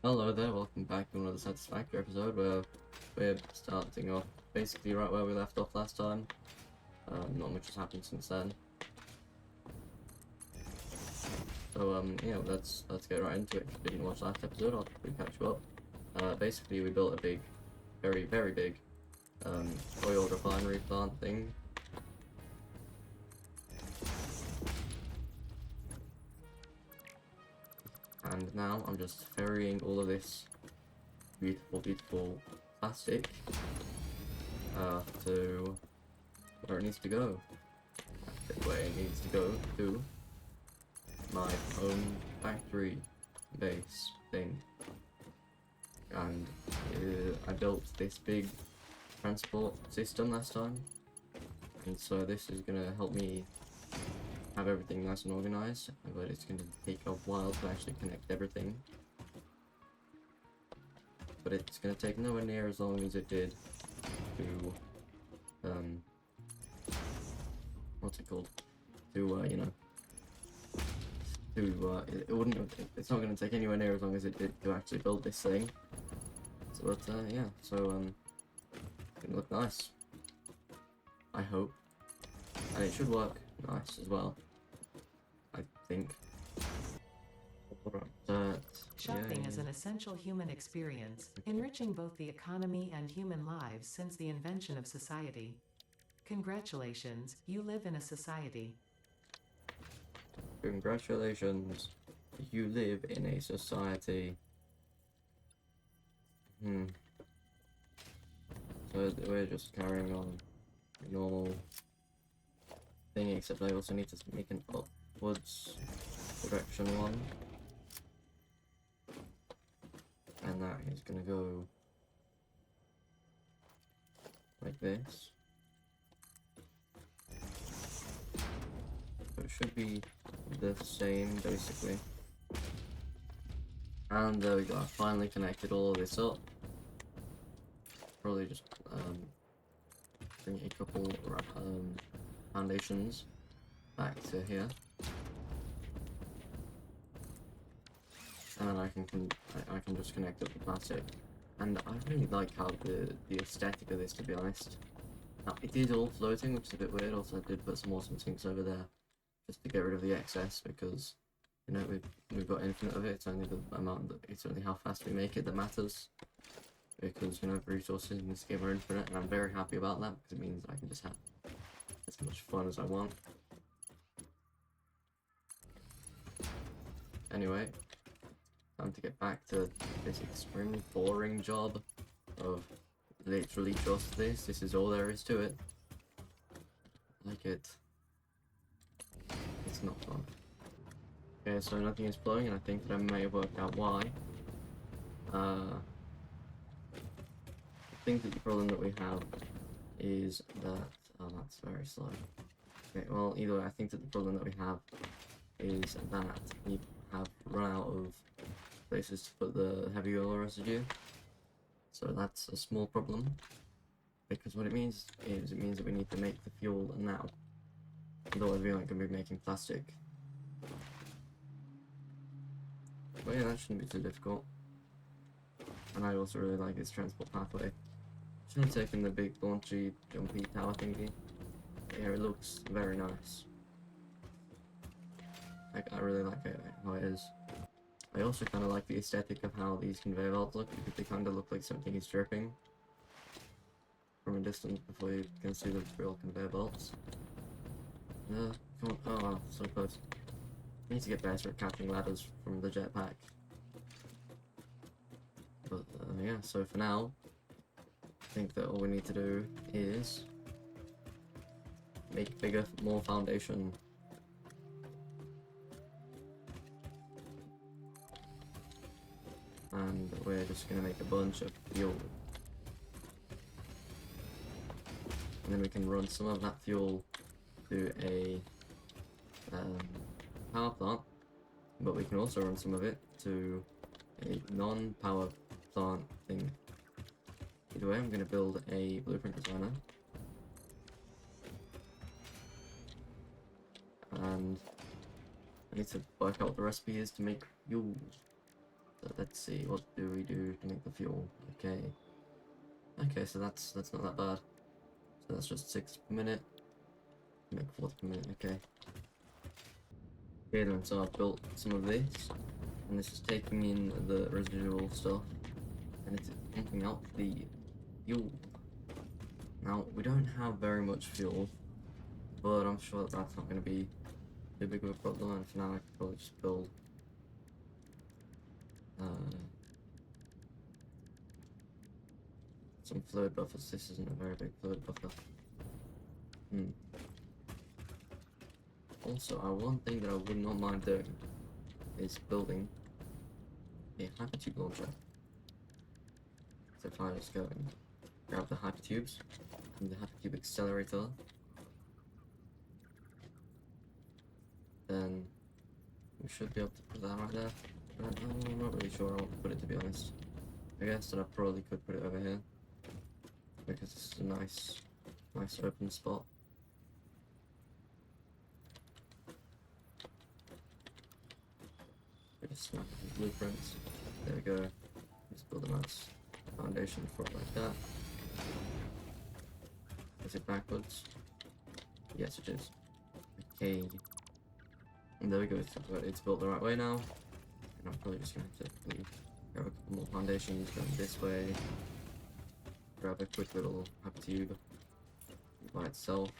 Hello there, welcome back to another Satisfactory episode where we're starting off basically right where we left off last time. Not much has happened since then. So yeah, let's get right into it. If you didn't watch last episode, I'll quickly catch you up. Basically we built a big, very big oil refinery plant thing. And now I'm just ferrying all of this beautiful plastic to where it needs to go. Where it needs to go to my home factory base thing. And I built this big transport system last time, and so this is gonna help me have everything nice and organized, but it's gonna take a while to actually connect everything. But it's gonna take nowhere near as long as it did to what's it called? To you know, to it wouldn't. It's not gonna take anywhere near as long as it did to actually build this thing. So, but yeah, so it's gonna look nice. I hope, and it should work nice as well. I think. But Shopping yeah, is an essential human experience, enriching both the economy and human lives since the invention of society. Congratulations, you live in a society. congratulations. You live in a society. So we're just carrying on the normal thing, except I also need to make an upwards direction one. And that is gonna go like this. So it should be the same basically. And there we go, I finally connected all of this up. Probably just bring a couple foundations back to here. And I can just connect up the plastic. And I really like how the aesthetic of this, to be honest. Now, it is all floating, which is a bit weird. Also, I did put some awesome sinks over there just to get rid of the excess, because you know we've got infinite of it. It's only the amount that it's only how fast we make it that matters. Because you know resources in this game are infinite, and I'm very happy about that because it means I can just have as much fun as I want. Anyway, time to get back to this extremely boring job of literally just this. This is all there is to it. Like it. It's not fun. Okay, so nothing is flowing, and I think that I may have worked out why. I think that the problem that we have is that... Oh, that's very slow. Okay, well, either way, I think that the problem that we have is that we have run out of places to put the heavy oil residue. So that's a small problem, because what it means is it means that we need to make the fuel now. Otherwise we aren't going to be making plastic. But yeah, that shouldn't be too difficult. And I also really like this transport pathway. Should have taken the big launchy jumpy tower thingy. Yeah, it looks very nice. Like, I really like it, how it is. I also kind of like the aesthetic of how these conveyor belts look, because they kind of look like something is dripping from a distance before you can see the real conveyor belts. Come on, oh, so close. I need to get better at catching ladders from the jetpack. But yeah, so for now, I think that all we need to do is make bigger, more foundation. And we're just gonna make a bunch of fuel. And then we can run some of that fuel to a power plant, but we can also run some of it to a non-power plant thing. Either way, I'm going to build a blueprint designer, and I need to work out what the recipe is to make fuel. So let's see, what do we do to make the fuel? Okay. Okay, so that's not that bad. So that's just 6 per minute. Make 40 per minute, okay. Okay then, so I've built some of this, and this is taking in the residual stuff, and it's pumping out the fuel. Now, we don't have very much fuel, but I'm sure that that's not going to be too big of a problem, and for now I can probably just build some fluid buffers. This isn't a very big fluid buffer. Also, one thing that I would not mind doing is building a hypertube launcher. So if I just go and grab the hypertubes and the hypertube accelerator, then we should be able to put that right there. I'm not really sure I want to put it, to be honest. I guess that I probably could put it over here, because this is a nice open spot. Just snap the blueprints. There we go. Just build a nice foundation for it like that. Is it backwards? Yes, it is. Okay. And there we go. It's built the right way now. And I'm probably just gonna have to grab a couple more foundations, going this way. Grab a quick little hypertube by itself.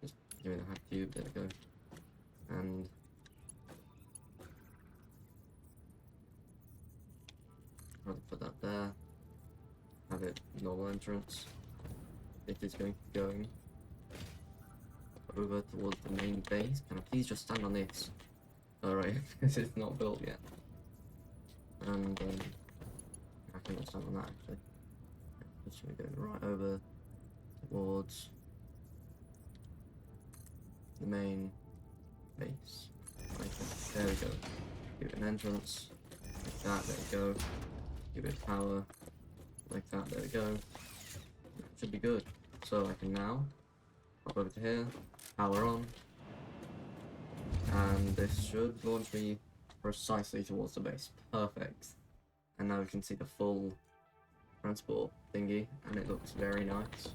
Just give me the hypertube. There we go. And I'll put that there. Have it normal entrance. It is going to be going over towards the main base. Can I please just stand on this? Alright, this is not built yet. And I can just stand on that actually. Just gonna go right over towards the main base. Right there we go. Give it an entrance. Like that, there we go. Give it power. Like that, there we go. Should be good. So I can now hop over to here, power on, and this should launch me precisely towards the base. Perfect. And now we can see the full transport thingy, and it looks very nice.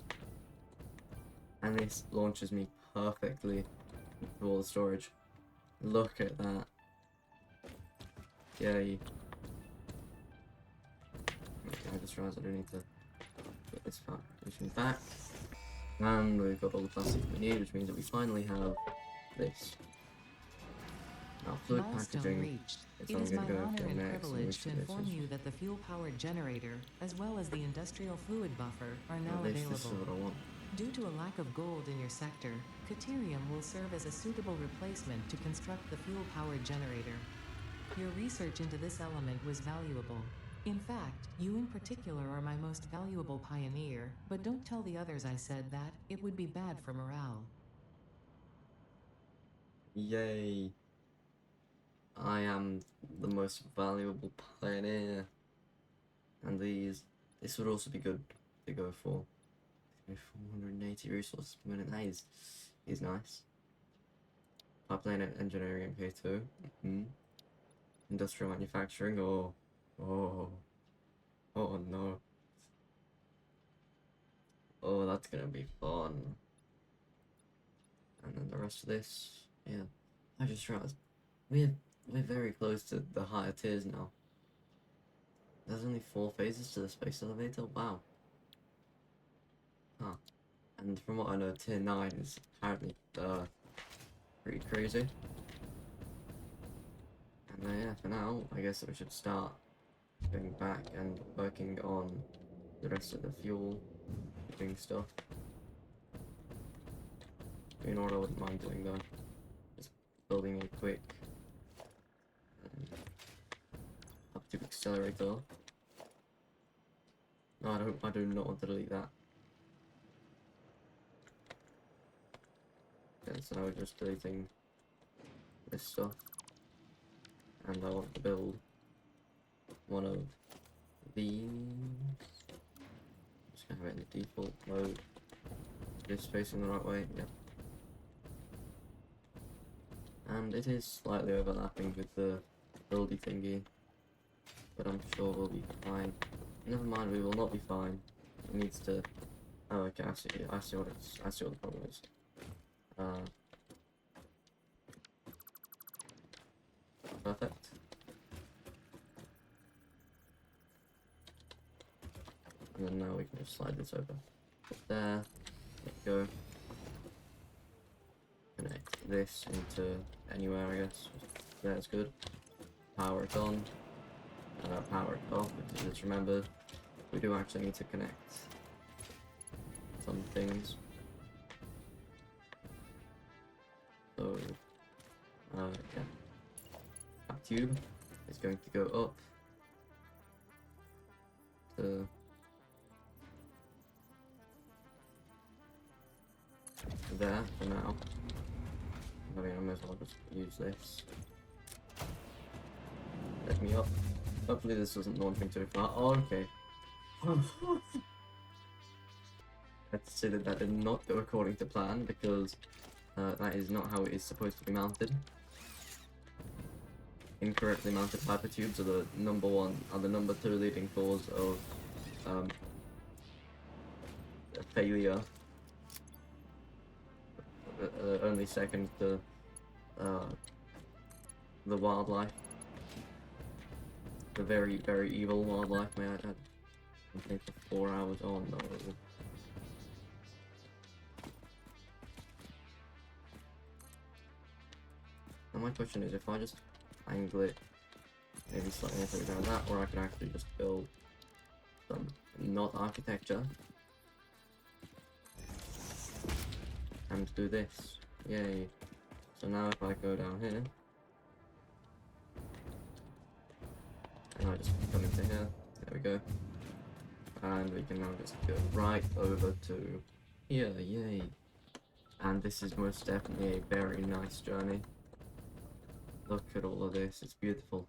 And this launches me perfectly to all the storage. Look at that. Yay. Okay, I just realized I do need to put this foundation back. And we've got all the plastic we need, which means that we finally have this. Now, fluid Milestone packaging. reached. It's It only is going my to go honor for and next, and we privilege to should inform you that the fuel-powered generator, as well as the industrial fluid buffer, are now this is available. what I want. Due to a lack of gold in your sector, Caterium will serve as a suitable replacement to construct the fuel-powered generator. Your research into this element was valuable. In fact, you in particular are my most valuable pioneer, but don't tell the others I said that, it would be bad for morale. Yay. I am the most valuable pioneer. And this would also be good to go for. 480 resources per minute. That is nice. Pipeline engineering MK2. Industrial manufacturing. Oh no. Oh, that's gonna be fun. And then the rest of this, yeah. I just realized we're very close to the higher tiers now. There's only 4 phases to the space elevator. Wow. Huh. And from what I know, tier 9 is apparently pretty crazy. And yeah, for now, I guess we should start going back and working on the rest of the fuel doing stuff. You know what I wouldn't mind doing though? Just building a quick up-tube accelerator. No, I do not want to delete that. Okay, so now we're just deleting this stuff. And I want to build one of these. Just gonna have it in the default mode. Is facing the right way? Yeah. And it is slightly overlapping with the buildy thingy. But I'm sure we'll be fine. Never mind, we will not be fine. It needs to. Oh, okay. I see what the problem is. Perfect. And then now we can just slide this over. There. There we go. Connect this into anywhere, I guess. That's good. Power it on. Power it off, because just remembered we do actually need to connect some things. So, yeah. That tube is going to go up to there for now. I mean, I might as well just use this. Let me up. Hopefully this doesn't launch me too far. Oh, okay. I have to say that did not go according to plan, because that is not how it is supposed to be mounted. Incorrectly mounted hypertubes are the number 2 leading cause of a failure. Only second to the wildlife. The very, very evil wildlife, may I add. I think for 4 hours. Oh no. And my question is, if I just angle it maybe slightly further down that, or I can actually just build some not architecture and do this. Yay. So now if I go down here and I just come into here, there we go. And we can now just go right over to here, yay. And this is most definitely a very nice journey. Look at all of this, it's beautiful.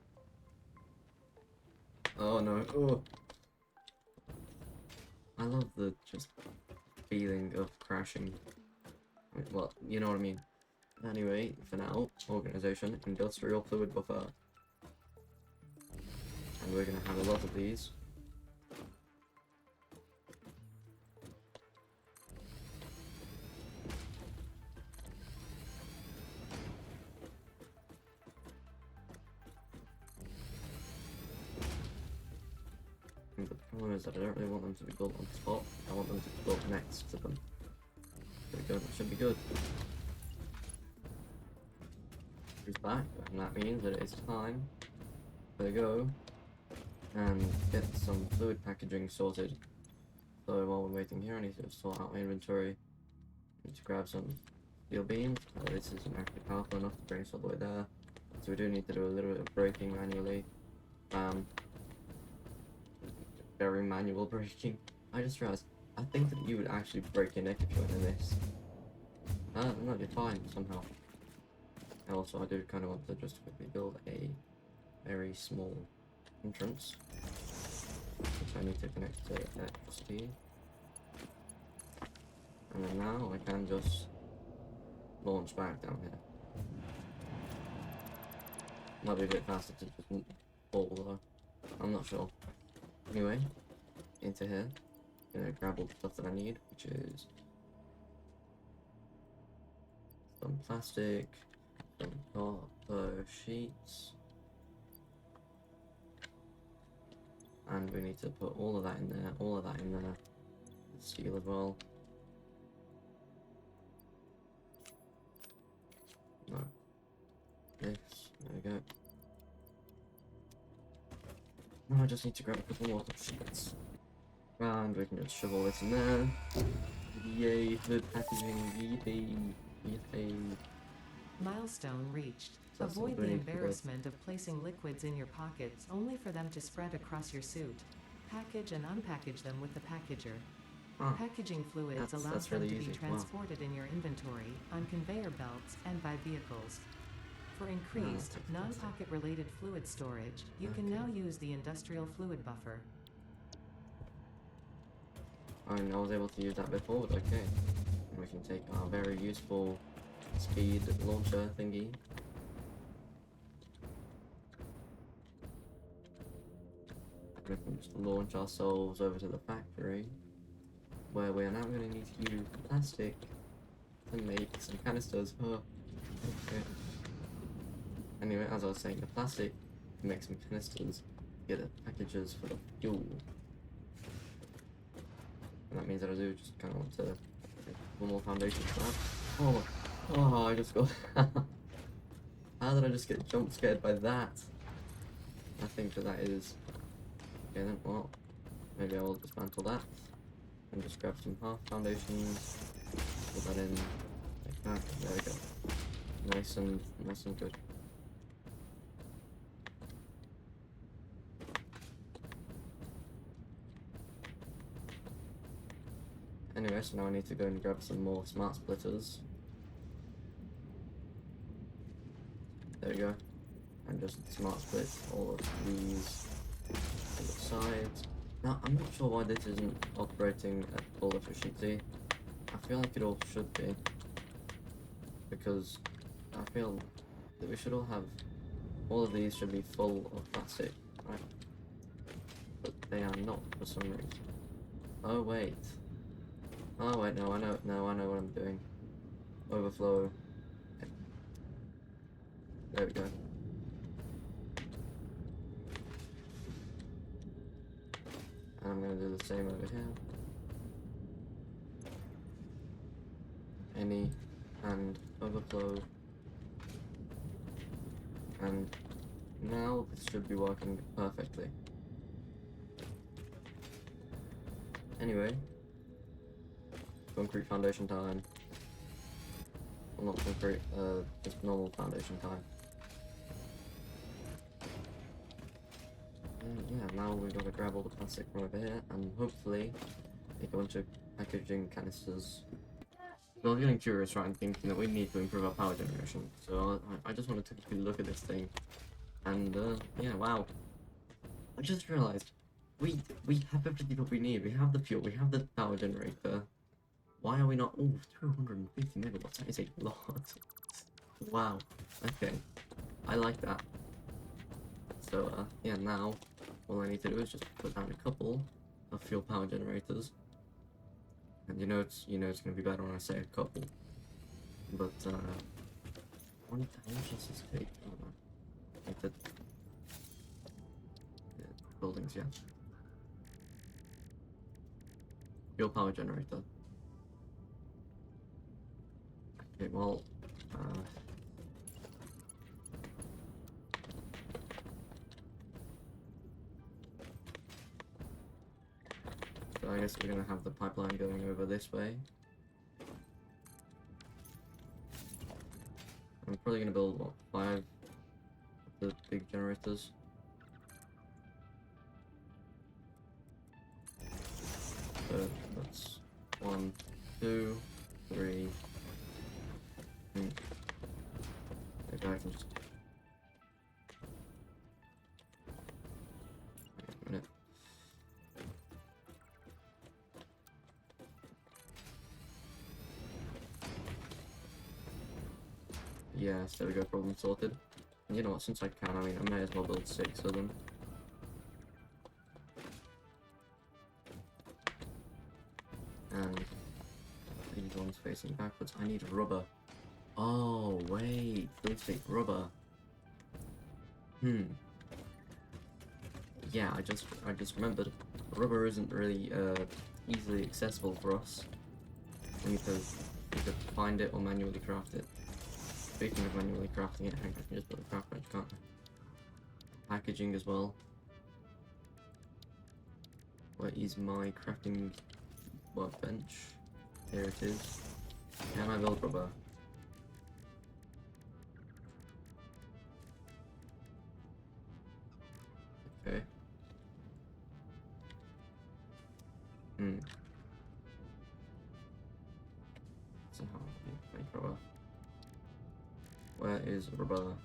Oh no, oh! I love the just feeling of crashing. I mean, well, you know what I mean. Anyway, for now, organization, industrial fluid buffer. And we're gonna have a lot of these. And the problem is that I don't really want them to be built on top. I want them to be built next to them. There we go, that should be good. Who's back? And that means that it is time to go and get some fluid packaging sorted. So while we're waiting here, I need to sort out my inventory. I need to grab some steel beams. This isn't actually powerful enough to bring us all the way there. So we do need to do a little bit of braking manually. Very manual braking. I just realized, I think that you would actually break your neck if you went in this. No, you're fine somehow. Also, I do kind of want to just quickly build a very small entrance, which I need to connect to electricity. And then now I can just launch back down here. Might be a bit faster to just fall though. I'm not sure. Anyway, into here. Gonna grab all the stuff that I need, which is some plastic, some copper sheets, and we need to put all of that in there, steel as well. No. This, there we go. Now I just need to grab a couple more sheets. And we can just shove all this in there. Yay, food packaging, yay. Milestone reached. So that's Avoid what we the need for embarrassment of placing liquids in your pockets only for them to spread across your suit. Package and unpackage them with the packager. Huh. Packaging fluids allows That's them really to be easy. Wow. transported in your inventory, on conveyor belts, and by vehicles. For increased, that's non-pocket related fluid storage, you can now use the industrial fluid buffer. I was able to use that before, but okay. And we can take our very useful speed launcher thingy. we can just launch ourselves over to the factory, where we are now going to need to use plastic to make some canisters. Oh, okay. Anyway, as I was saying, the plastic to make some canisters to get the packages for the fuel. And that means that I do just kind of want to make one more foundation for that. Oh, I just got... How did I just get jump scared by that? I think that is... Okay then, well, maybe I will dismantle that. And just grab some half foundations, put that in, like that, there we go. Nice and good. Anyway, so now I need to go and grab some more smart splitters. There we go. And just smart split all of these to the sides. Now, I'm not sure why this isn't operating at full efficiency. I feel like it all should be. Because I feel that we should all have... All of these should be full of plastic, right? But they are not for some reason. Oh, wait. Oh wait, no, I know what I'm doing. Overflow. Okay. There we go. And I'm gonna do the same over here. Any and overflow. And now this should be working perfectly. Anyway. Concrete foundation time. Well, not concrete, just normal foundation time. And yeah, now we've got to grab all the plastic from over here and hopefully make a bunch of packaging canisters. So I was getting curious, right, and thinking that we need to improve our power generation. So I just wanted to take a look at this thing. And yeah, wow. I just realized we have everything that we need. We have the fuel, we have the power generator. Why are we not... Oh, 250 megawatts, that is a lot. Wow, okay. I like that. So, yeah, now, all I need to do is just put down a couple of fuel power generators. And you know it's gonna be better when I say a couple. But, how much does this take? Oh, no. Like the buildings, yeah. Fuel power generator. Okay, well, so I guess we're gonna have the pipeline going over this way. I'm probably gonna build, what, 5 of the big generators. So that's 1, 2, 3. Maybe I can just... Wait a minute. Yes, there we go, problem sorted. And you know what, since I can, I mean, I may as well build 6 of them. And these ones facing backwards. I need rubber. Oh, wait, those take rubber. Yeah, I just remembered, rubber isn't really easily accessible for us. We need to either find it or manually craft it. Speaking of manually crafting it, I think I can just build a craft bench, can't I? Packaging as well. Where is my crafting workbench? Here it is. Can I build rubber? Okay. So how do you make rubber? Where is rubber?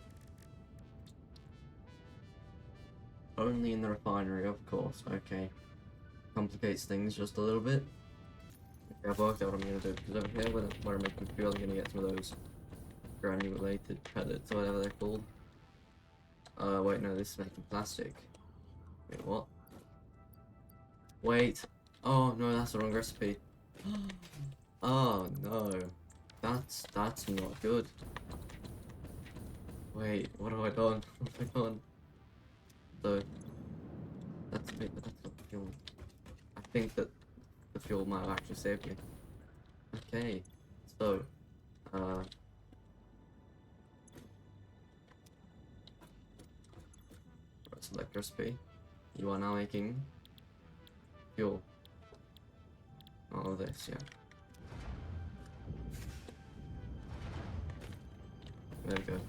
Only in the refinery, of course. Okay. Complicates things just a little bit. Okay, I've worked out what I'm gonna do, because over here, where I'm making fuel, I'm gonna get some of those granulated pellets, or whatever they're called. Wait, no, this is making plastic. Wait, what? Wait. Oh no, that's the wrong recipe. Oh no. That's not good. Wait, what have I done? What have I done? So that's wait, but that's not fuel. I think that the fuel might have actually saved me. Okay. So select recipe. You are now making fuel. All of this, yeah. There we go.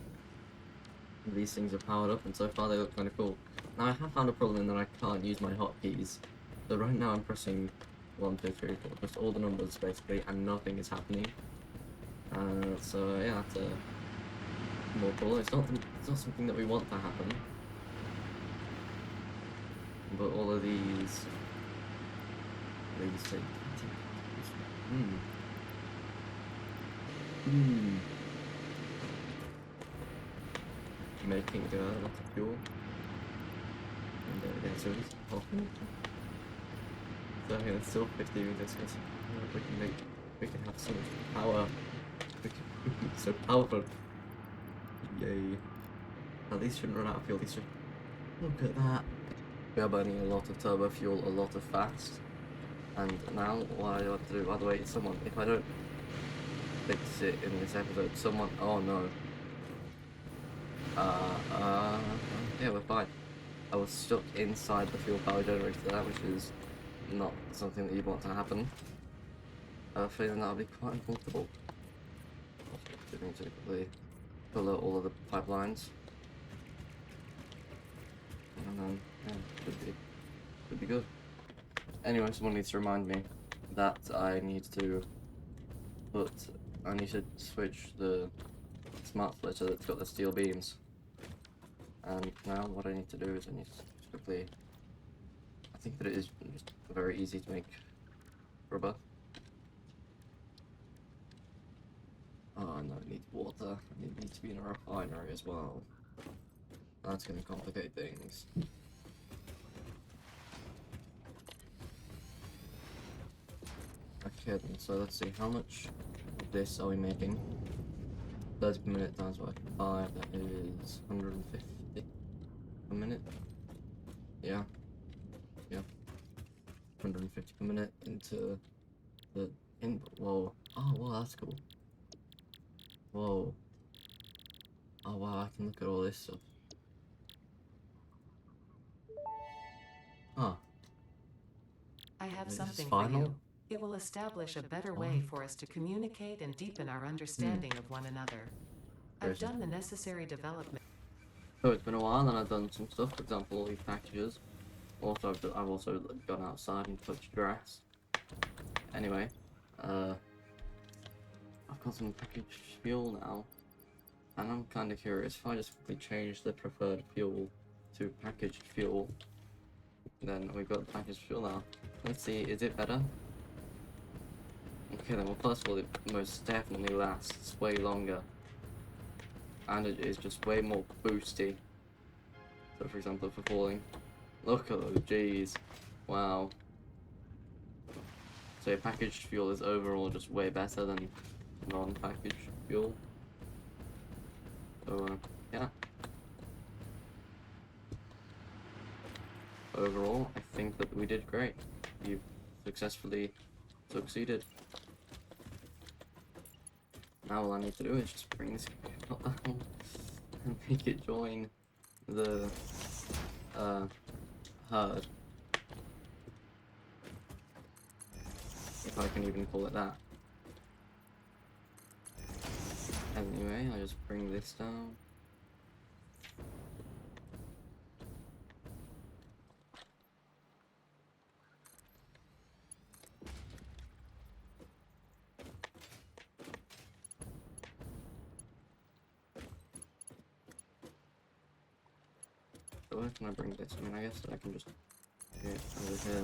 These things are powered up, and so far they look kind of cool. Now I have found a problem in that I can't use my hotkeys. So right now I'm pressing 1, 2, 3, 4, just all the numbers basically, and nothing is happening. So yeah, that's more cool. It's not something that we want to happen. But all of these say, making a lot of fuel. And yeah, so it's so yeah, it's still 50 meters. We can have so much power. So powerful. Yay. Now these shouldn't run out of fuel. These should. Look at that. We are burning a lot of turbo fuel, a lot of fast. And now what I have to do, by the way, someone, if I don't fix it in this episode, someone, oh no. Yeah, we're fine. I was stuck inside the fuel power generator there, which is not something that you'd want to happen. I have a feeling that would be quite uncomfortable. Also, need to quickly pull out all of the pipelines. And then, yeah, should be good. Anyway, someone needs to remind me that I need to switch the smart splitter that's got the steel beams. And now what I need to do is I need to quickly, I think that it is just very easy to make rubber. Oh no, it needs water. It needs to be in a refinery as well. That's going to complicate things. Okay then, so let's see, how much of this are we making? 30 per minute times by 5, that is 150 per minute. Yeah. 150 per minute into the input. Whoa. Oh, wow, that's cool. Whoa. Oh, wow, I can look at all this stuff. Huh. I have Is this something for final? you. It will establish a better way for us to communicate and deepen our understanding of one another. I've done the necessary development. So it's been a while and I've done some stuff, for example, all these packages. Also, I've also gone outside and touched grass. Anyway, I've got some packaged fuel now. And I'm kind of curious, if I just quickly change the preferred fuel to packaged fuel, then we've got packaged fuel now. Let's see, is it better? Okay then, well first of all, it most definitely lasts way longer. And it is just way more boosty. So for example, for falling, look at those G's. Wow. So packaged fuel is overall just way better than non-packaged fuel. So yeah. Overall, I think that we did great. You successfully succeeded. Now all I need to do is just bring this down and make it join the herd. If I can even call it that. Anyway, I just bring this down. So where can I bring this? I mean, I guess I can just get it over here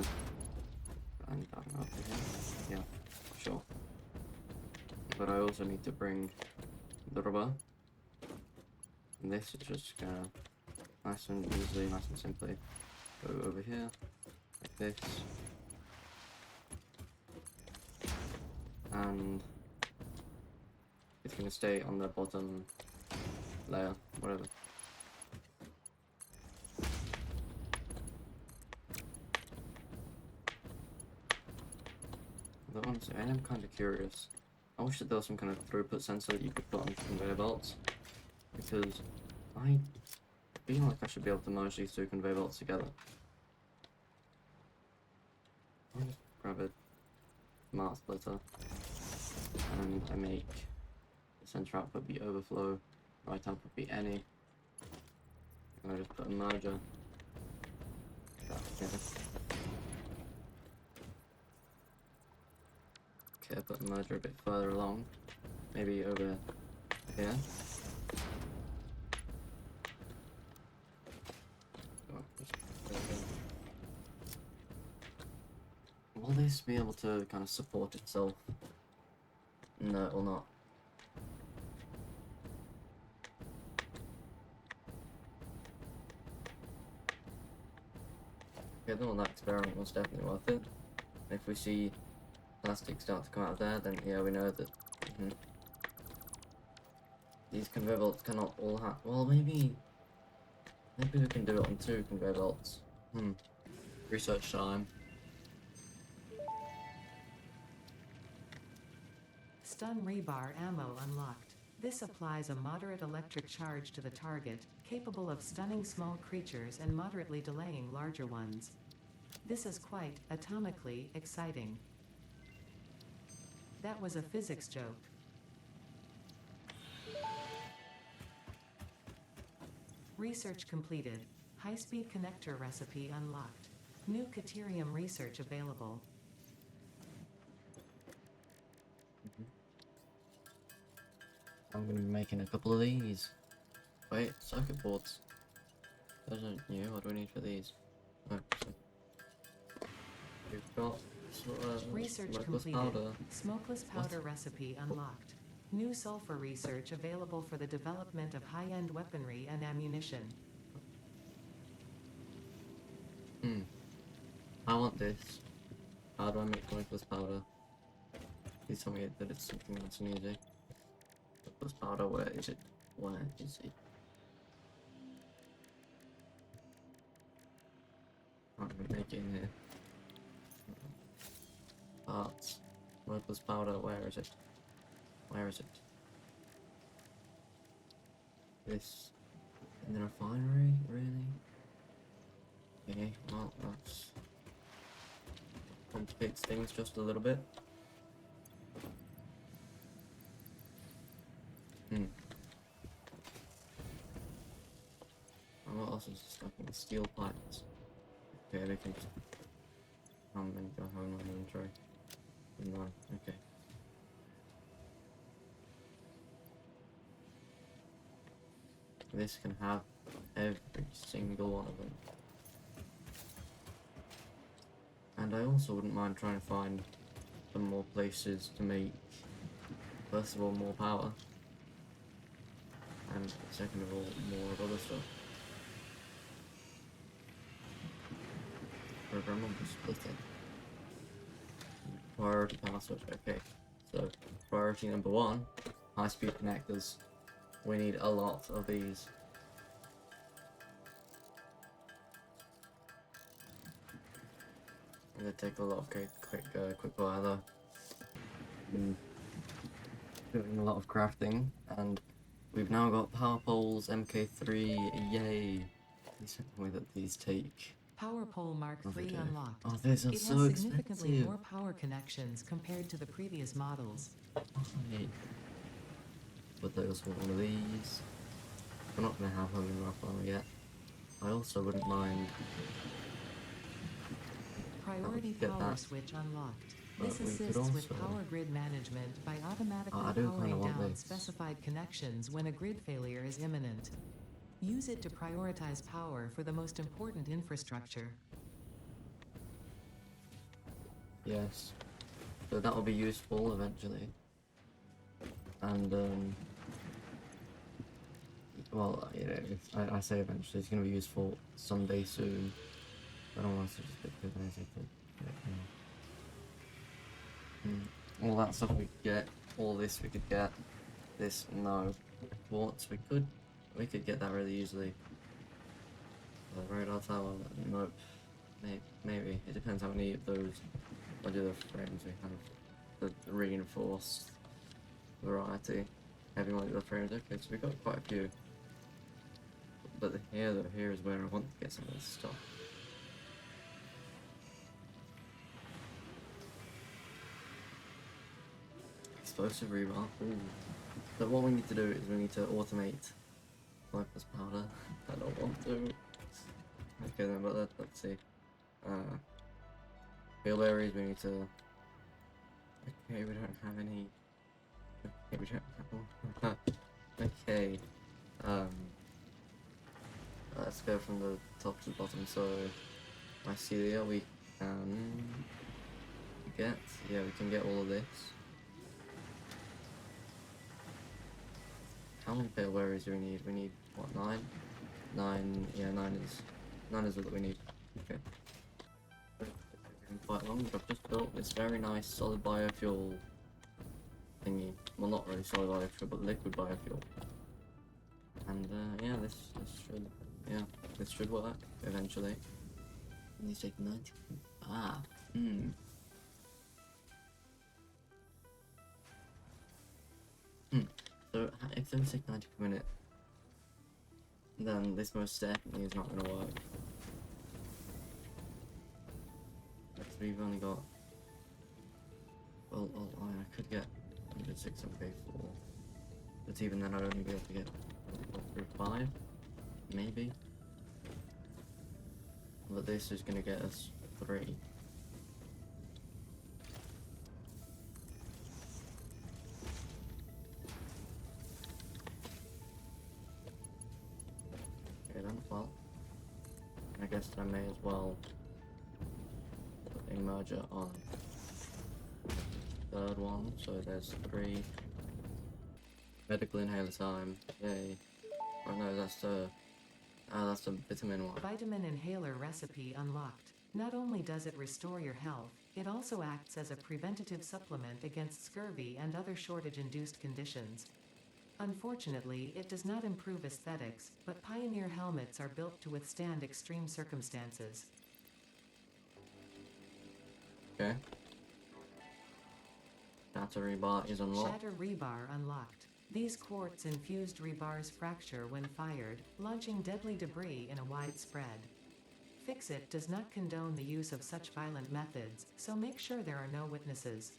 and down over here. Yeah, sure. But I also need to bring the rubber. And this is just gonna nice and easily, nice and simply go over here, like this, and it's going to stay on the bottom layer, whatever. But honestly, I am kind of curious. I wish that there was some kind of throughput sensor that you could put on conveyor belts, because I feel like I should be able to merge these two conveyor belts together. I'll just grab a smart splitter, and I make the center output be overflow, right output be any, and I just put a merger that together. Okay, I put the merger a bit further along, maybe over here. Will this be able to kind of support itself? No, it will not. Okay, well, that experiment was definitely worth it. If we see plastic start to come out of there, then yeah, we know that these conveyor belts cannot all have. Well, maybe we can do it on 2 conveyor belts. Research time. Stun rebar ammo unlocked. This applies a moderate electric charge to the target, capable of stunning small creatures and moderately delaying larger ones. This is quite atomically exciting. That was a physics joke. Research completed. High-speed connector recipe unlocked. New Caterium research available. I'm going to be making a couple of these. Wait, circuit boards. Those aren't new. What do we need for these? Oh, so we've got Research smokeless completed. powder. Smokeless powder recipe unlocked. New sulfur research available for the development of high-end weaponry and ammunition. I want this. How do I make smokeless powder? Please tell me that it's something that's easy. Smokeless powder, where is it? Where is it? I'm gonna make it in here. Parts. Smokeless powder, where is it? Where is it? This in the refinery, really? Okay, well that's complicates things just a little bit. And what else is stuck in the steel pipes? Okay, they can just come and go home on inventory. No, okay. This can have every single one of them. And I also wouldn't mind trying to find some more places to make, first of all, more power. And second of all, more of other stuff. Program on the splitting. Priority power switch, okay. So, priority number 1, high-speed connectors. We need a lot of these. I'm gonna take a lot of quick fire though. Doing a lot of crafting, and we've now got power poles, MK3, yay! Please tell me that these take. Power pole Mark III unlocked. Oh, these are it so has significantly expensive. more power connections compared to the previous models. Right. But they also want one of these. We're not gonna have them in our farm yet. I also wouldn't mind. Priority Get power that. switch unlocked. But This we could assists with also- power grid management by automatically I do kinda powering want down this. specified connections when a grid failure is imminent. Use it to prioritize power for the most important infrastructure. Yes. So that will be useful eventually. And well, you know, if I say eventually, it's going to be useful someday soon. I don't want to just pick too basic. all that stuff we could get, all this we could get, this no. Quartz we could get that really easily. The radar tower, nope. Maybe. It depends how many of those modular frames we have. The reinforced variety. Heavy modular frames, okay, so we got quite a few. But here is where I want to get some of this stuff. Explosive rebar, ooh. So what we need to do is we need to automate Viper's powder. I don't want to. Okay then, but let's see. Wheelberries, we need to... Okay, we don't have any... Okay, we don't have... Okay. Let's go from the top to the bottom. So, mycelia we can get... Yeah, we can get all of this. How many wheelberries do we need? We need, what, 9? 9, yeah, 9 is what we need. Okay. Quite long. I've just built this very nice solid biofuel thingy. Well, not really solid biofuel, but liquid biofuel. And this should work eventually. And these take 90. So if those take 90 per minute, then this most definitely is not going to work. Because we've only got... Well, I could get 106 and pay 4. But even then I'd only be able to get through 5, maybe. But this is going to get us 3. Okay then, well, I guess I may as well put a merger on the third one, so there's 3. Medical inhaler time, yay. Oh no, that's the vitamin one. Vitamin inhaler recipe unlocked. Not only does it restore your health, it also acts as a preventative supplement against scurvy and other shortage-induced conditions. Unfortunately, it does not improve aesthetics, but Pioneer helmets are built to withstand extreme circumstances. Okay. Shatter rebar is unlocked. Shatter rebar unlocked. These quartz-infused rebars fracture when fired, launching deadly debris in a wide spread. Fix-It does not condone the use of such violent methods, so make sure there are no witnesses.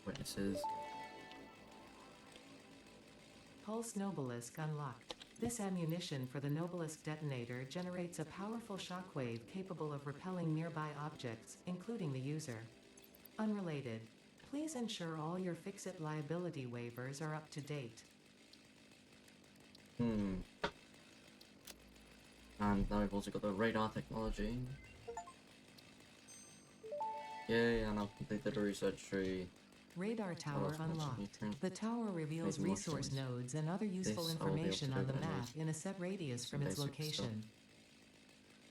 Witnesses. Pulse Nobelisk unlocked. This ammunition for the Nobelisk detonator generates a powerful shockwave capable of repelling nearby objects, including the user. Unrelated. Please ensure all your Fix-It liability waivers are up to date. And now we've also got the radar technology. Yay, and I've completed a research tree. Radar tower unlocked. The tower reveals Maybe more resource things. nodes and other useful This I will be able to information do on the when I map need in a set radius some from its basic stuff. location.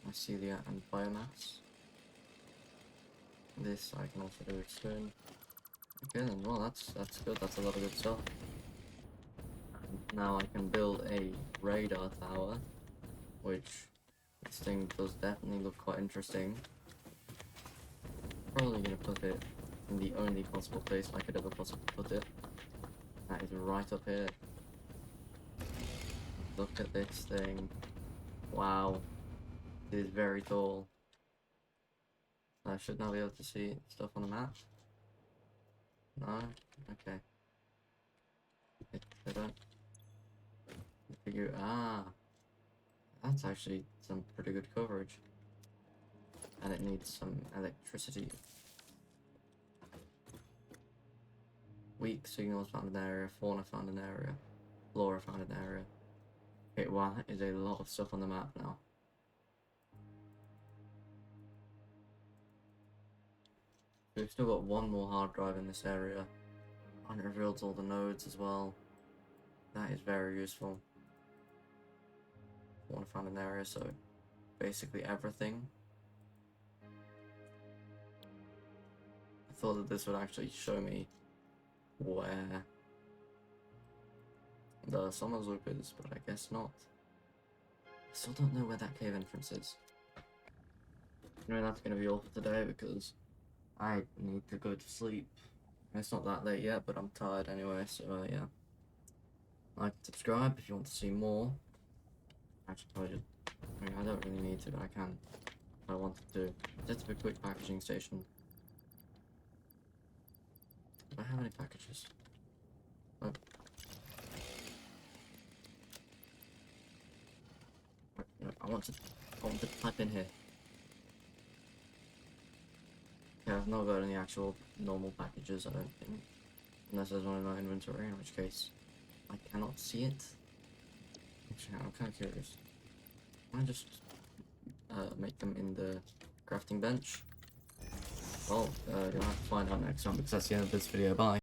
Mycelia and biomass. This I can also do soon. Okay then, well that's good, that's a lot of good stuff. And now I can build a radar tower, which this thing does definitely look quite interesting. Probably gonna put it in the only possible place I could ever possibly put it. That is right up here. Look at this thing. Wow. It is very tall. I should now be able to see stuff on the map. No? Okay. I don't figure. That's actually some pretty good coverage. And it needs some electricity. Weak signals found in the area, fauna found in the area, flora found in the area. Okay, wow, that is a lot of stuff on the map now. We've still got one more hard drive in this area. And it reveals all the nodes as well. That is very useful. Fauna found in the area, so basically everything. I thought that this would actually show me where the summer loop is, but I guess not. I still don't know where that cave entrance is. Anyway, that's gonna be all for today because I need to go to sleep. It's not that late yet, but I'm tired anyway, so yeah. Like and subscribe if you want to see more. Actually, I don't really need to, but I can if I wanted to. That's a quick packaging station. Do I have any packages? Oh. No, I want to type in here. Yeah, I've not got any actual normal packages, I don't think. Unless there's one in my inventory, in which case I cannot see it. Actually, I'm kind of curious. Can I just make them in the crafting bench? Well, you'll have to find out next time because that's the end of this video. Bye.